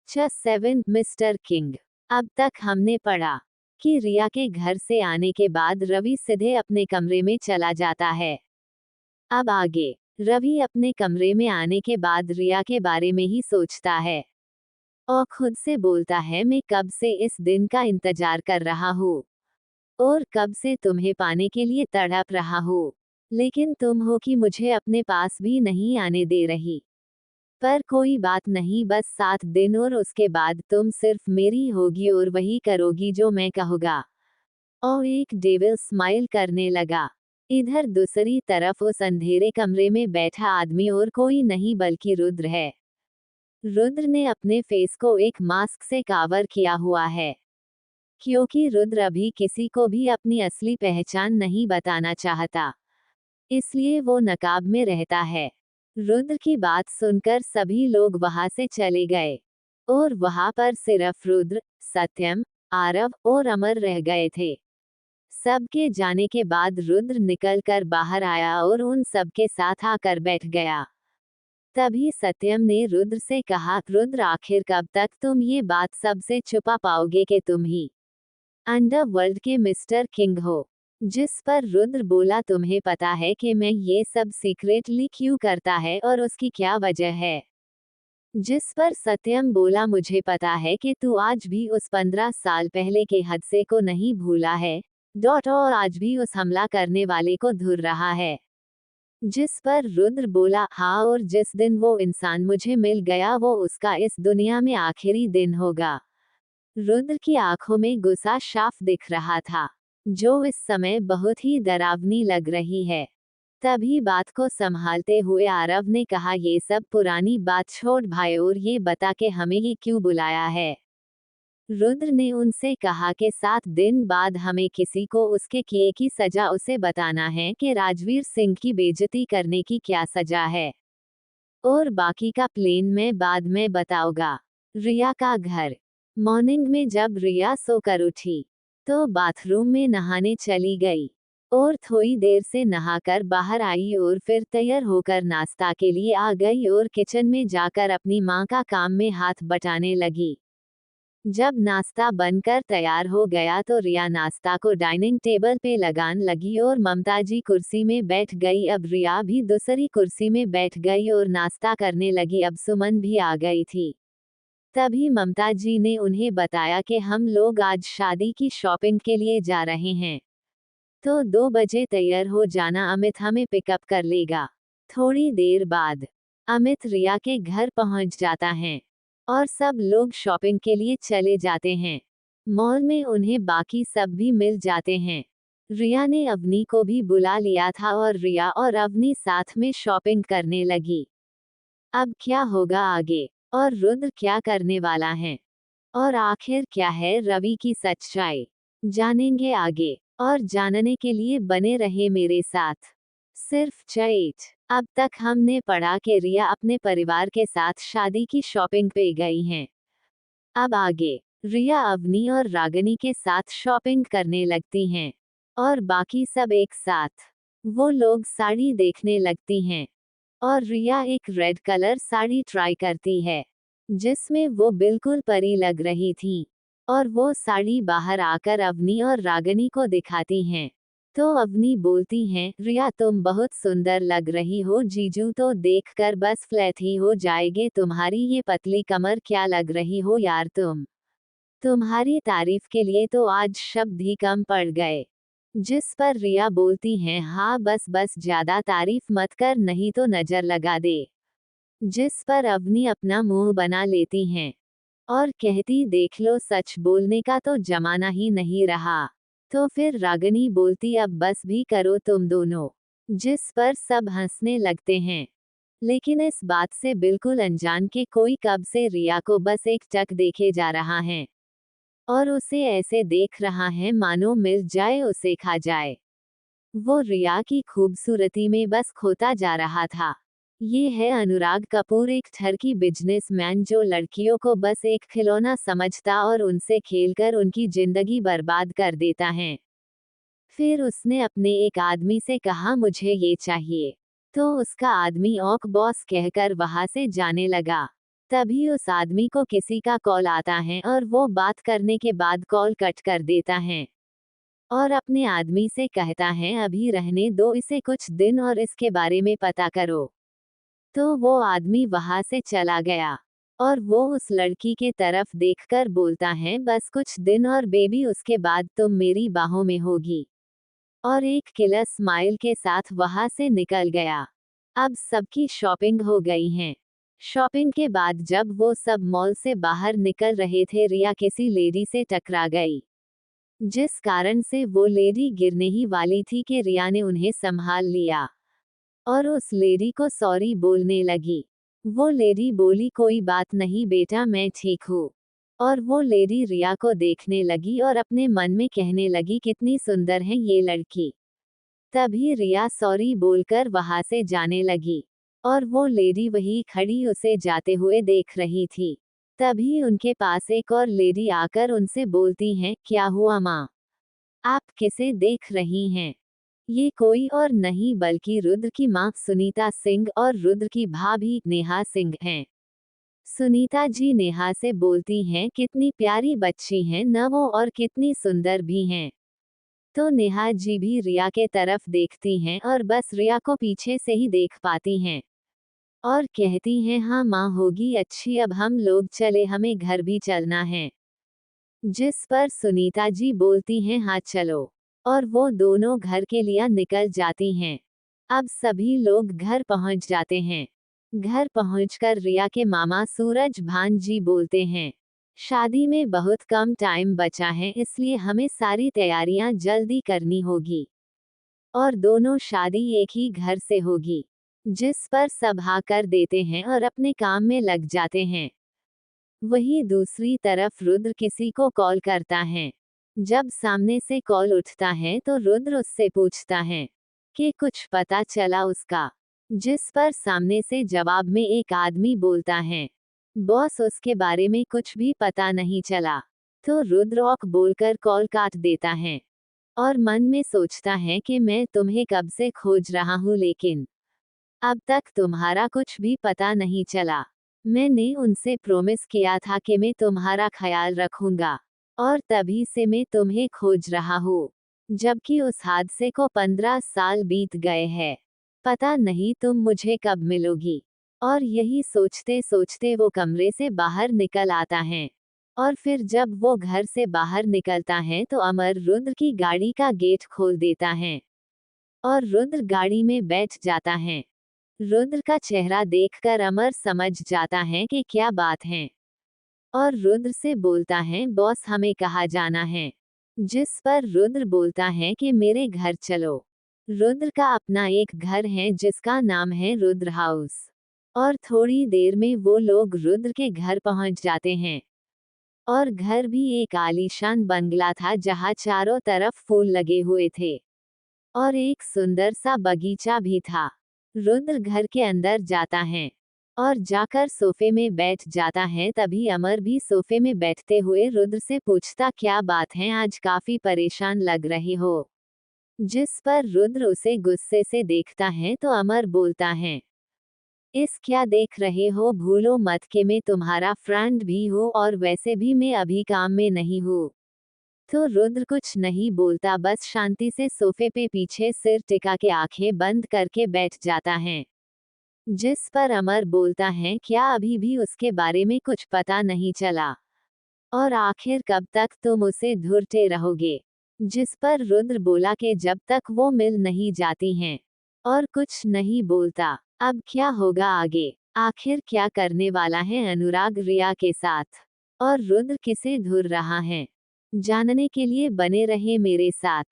Lecture 7 mister king. अब तक हमने पढ़ा कि रिया के घर से आने के बाद रवि सीधे अपने कमरे में चला जाता है। अब आगे रवि अपने कमरे में आने के बाद रिया के बारे में ही सोचता है और खुद से बोलता है, मैं कब से इस दिन का इंतजार कर रहा हूँ और कब से तुम्हें पाने के लिए तड़प रहा हूँ, लेकिन तुम हो कि मुझे अपने पास भी नहीं आने दे रही। पर कोई बात नहीं, बस 7 दिन और उसके बाद तुम सिर्फ मेरी होगी और वही करोगी जो मैं कहूँगा। और एक डेविल स्माइल करने लगा। इधर दूसरी तरफ उस अंधेरे कमरे में बैठा आदमी और कोई नहीं बल्कि रुद्र है। रुद्र ने अपने फेस को एक मास्क से कवर किया हुआ है, क्योंकि रुद्र अभी किसी को भी अपनी असली पहचान नहीं बताना चाहता, इसलिए वो नकाब में रहता है। रुद्र की बात सुनकर सभी लोग वहां से चले गए और वहां पर सिर्फ रुद्र, सत्यम, आरव और अमर रह गए थे। सबके जाने के बाद रुद्र निकलकर बाहर आया और उन सबके साथ आकर बैठ गया। तभी सत्यम ने रुद्र से कहा, रुद्र आखिर कब तक तुम ये बात सबसे छुपा पाओगे कि तुम ही अंडरवर्ल्ड के मिस्टर किंग हो। जिस पर रुद्र बोला, तुम्हें पता है कि मैं ये सब सीक्रेटली क्यों करता है और उसकी क्या वजह है। जिस पर सत्यम बोला, मुझे पता है कि तू आज भी उस 15 साल पहले के हादसे को नहीं भूला है, और आज भी उस हमला करने वाले को ढूंढ रहा है। जिस पर रुद्र बोला, हाँ, और जिस दिन वो इंसान मुझे मिल गया वो उसका इस दुनिया में आखिरी दिन होगा। रुद्र की आंखों में गुस्सा साफ दिख रहा था, जो इस समय बहुत ही डरावनी लग रही है। तभी बात को संभालते हुए आरव ने कहा, ये सब पुरानी बात छोड़ भाई और ये बता के हमें ही क्यों बुलाया है। रुद्र ने उनसे कहा कि 7 दिन बाद हमें किसी को उसके किए की सजा उसे बताना है कि राजवीर सिंह की बेइज्जती करने की क्या सजा है, और बाकी का प्लेन में बाद में बताऊंगा। रिया का घर। मॉर्निंग में जब रिया सोकर उठी तो बाथरूम में नहाने चली गई और थोड़ी देर से नहाकर बाहर आई और फिर तैयार होकर नाश्ता के लिए आ गई और किचन में जाकर अपनी माँ का काम में हाथ बटाने लगी। जब नाश्ता बनकर तैयार हो गया तो रिया नाश्ता को डाइनिंग टेबल पे लगाने लगी और ममता जी कुर्सी में बैठ गई। अब रिया भी दूसरी कुर्सी में बैठ गई और नाश्ता करने लगी। अब सुमन भी आ गई थी। तभी ममता जी ने उन्हें बताया कि हम लोग आज शादी की शॉपिंग के लिए जा रहे हैं, तो 2 बजे तैयार हो जाना, अमित हमें पिकअप कर लेगा। थोड़ी देर बाद अमित रिया के घर पहुंच जाता है और सब लोग शॉपिंग के लिए चले जाते हैं। मॉल में उन्हें बाकी सब भी मिल जाते हैं। रिया ने अवनी को भी बुला लिया था और रिया और अवनी साथ में शॉपिंग करने लगी। अब क्या होगा आगे और रुद्र क्या करने वाला है और आखिर क्या है रवि की सच्चाई, जानेंगे आगे। और जानने के लिए बने रहे मेरे साथ सिर्फ चैट। अब तक हमने पढ़ा कि रिया अपने परिवार के साथ शादी की शॉपिंग पे गई हैं। अब आगे रिया अवनी और रागिनी के साथ शॉपिंग करने लगती हैं और बाकी सब एक साथ। वो लोग साड़ी देखने लगती हैं और रिया एक रेड कलर साड़ी ट्राई करती है, जिसमें वो बिल्कुल परी लग रही थी, और वो साड़ी बाहर आकर अवनी और रागिनी को दिखाती हैं। तो अवनी बोलती हैं, रिया तुम बहुत सुंदर लग रही हो, जीजू तो देखकर बस फ्लैट ही हो जाएंगे, तुम्हारी ये पतली कमर क्या लग रही हो यार तुम्हारी तारीफ के लिए तो आज शब्द ही कम पड़ गए। जिस पर रिया बोलती हैं, हाँ बस बस ज्यादा तारीफ मत कर नहीं तो नजर लगा दे। जिस पर अवनी अपना मुंह बना लेती हैं और कहती, देख लो सच बोलने का तो जमाना ही नहीं रहा। तो फिर रागिनी बोलती, अब बस भी करो तुम दोनों। जिस पर सब हंसने लगते हैं, लेकिन इस बात से बिल्कुल अनजान के कोई कब से रिया को बस एक टक देखे जा रहा है और उसे ऐसे देख रहा है मानो मिल जाए उसे खा जाए। वो रिया की खूबसूरती में बस खोता जा रहा था। ये है अनुराग कपूर, एक ठरकी बिजनेसमैन जो लड़कियों को बस एक खिलौना समझता और उनसे खेलकर उनकी जिंदगी बर्बाद कर देता है। फिर उसने अपने एक आदमी से कहा, मुझे ये चाहिए, तो उसका आदमी ओक बॉस कहकर वहां से जाने लगा। तभी उस आदमी को किसी का कॉल आता है और वो बात करने के बाद कॉल कट कर देता है और अपने आदमी से कहता है अभी रहने दो इसे कुछ दिन और इसके बारे में पता करो। तो वो आदमी वहां से चला गया और वो उस लड़की के तरफ देखकर बोलता है बस कुछ दिन और बेबी उसके बाद तुम मेरी बाहों में होगी। और एक किलर स्माइल के साथ वहां से निकल गया। अब सबकी शॉपिंग हो गई है। शॉपिंग के बाद जब वो सब मॉल से बाहर निकल रहे थे रिया किसी लेडी से टकरा गई, जिस कारण से वो लेडी गिरने ही वाली थी कि रिया ने उन्हें संभाल लिया और उस लेडी को सॉरी बोलने लगी। वो लेडी बोली कोई बात नहीं बेटा मैं ठीक हूँ। और वो लेडी रिया को देखने लगी और अपने मन में कहने लगी कितनी सुंदर है ये लड़की। तभी रिया सॉरी बोलकर वहां से जाने लगी और वो लेडी वही खड़ी उसे जाते हुए देख रही थी। तभी उनके पास एक और लेडी आकर उनसे बोलती हैं क्या हुआ माँ, आप किसे देख रही हैं? ये कोई और नहीं बल्कि रुद्र की माँ सुनीता सिंह और रुद्र की भाभी नेहा सिंह हैं। सुनीता जी नेहा से बोलती हैं कितनी प्यारी बच्ची हैं न वो और कितनी सुंदर भी हैं। तो नेहा जी भी रिया के तरफ देखती हैं और बस रिया को पीछे से ही देख पाती हैं और कहती हैं हाँ माँ होगी अच्छी अब हम लोग चले हमें घर भी चलना है। जिस पर सुनीता जी बोलती हैं हाँ चलो और वो दोनों घर के लिए निकल जाती हैं। अब सभी लोग घर पहुंच जाते हैं। घर पहुंचकर रिया के मामा सूरज भान जी बोलते हैं शादी में बहुत कम टाइम बचा है इसलिए हमें सारी तैयारियां जल्दी करनी होगी और दोनों शादी एक ही घर से होगी। जिस पर सब हाँ कर देते हैं और अपने काम में लग जाते हैं। वही दूसरी तरफ रुद्र किसी को कॉल करता है। जब सामने से कॉल उठता है तो रुद्र उससे पूछता है कि कुछ पता चला उसका, जिस पर सामने से जवाब में एक आदमी बोलता है बॉस उसके बारे में कुछ भी पता नहीं चला। तो रुद्र औक बोलकर कॉल काट देता है और मन में सोचता है कि मैं तुम्हें कब से खोज रहा हूँ लेकिन अब तक तुम्हारा कुछ भी पता नहीं चला। मैंने उनसे प्रॉमिस किया था कि मैं तुम्हारा ख्याल रखूंगा और तभी से मैं तुम्हें खोज रहा हूँ, जबकि उस हादसे को 15 साल बीत गए हैं। पता नहीं तुम मुझे कब मिलोगी। और यही सोचते सोचते वो कमरे से बाहर निकल आता है और फिर जब वो घर से बाहर निकलता है तो अमर रुद्र की गाड़ी का गेट खोल देता है और रुद्र गाड़ी में बैठ जाता है। रुद्र का चेहरा देखकर अमर समझ जाता है कि क्या बात है और रुद्र से बोलता है बॉस हमें कहाँ जाना है। जिस पर रुद्र बोलता है कि मेरे घर चलो। रुद्र का अपना एक घर है जिसका नाम है रुद्र हाउस और थोड़ी देर में वो लोग रुद्र के घर पहुंच जाते हैं और घर भी एक आलीशान बंगला था जहां चारों तरफ फूल लगे हुए थे और एक सुंदर सा बगीचा भी था। रुद्र घर के अंदर जाता है और जाकर सोफे में बैठ जाता है। तभी अमर भी सोफे में बैठते हुए रुद्र से पूछता क्या बात है आज काफी परेशान लग रहे हो। जिस पर रुद्र उसे गुस्से से देखता है तो अमर बोलता है इस क्या देख रहे हो भूलो मत कि मैं तुम्हारा फ्रेंड भी हूँ और वैसे भी मैं अभी काम में नहीं हूँ। तो रुद्र कुछ नहीं बोलता बस शांति से सोफे पे पीछे सिर टिका के आंखें बंद करके बैठ जाता है। जिस पर अमर बोलता है क्या अभी भी उसके बारे में कुछ पता नहीं चला और आखिर कब तक तुम उसे ढूंढते रहोगे। जिस पर रुद्र बोला कि जब तक वो मिल नहीं जाती हैं और कुछ नहीं बोलता। अब क्या होगा आगे, आखिर क्या करने वाला है अनुराग रिया के साथ और रुद्र किसे ढूंढ रहा है, जानने के लिए बने रहे मेरे साथ।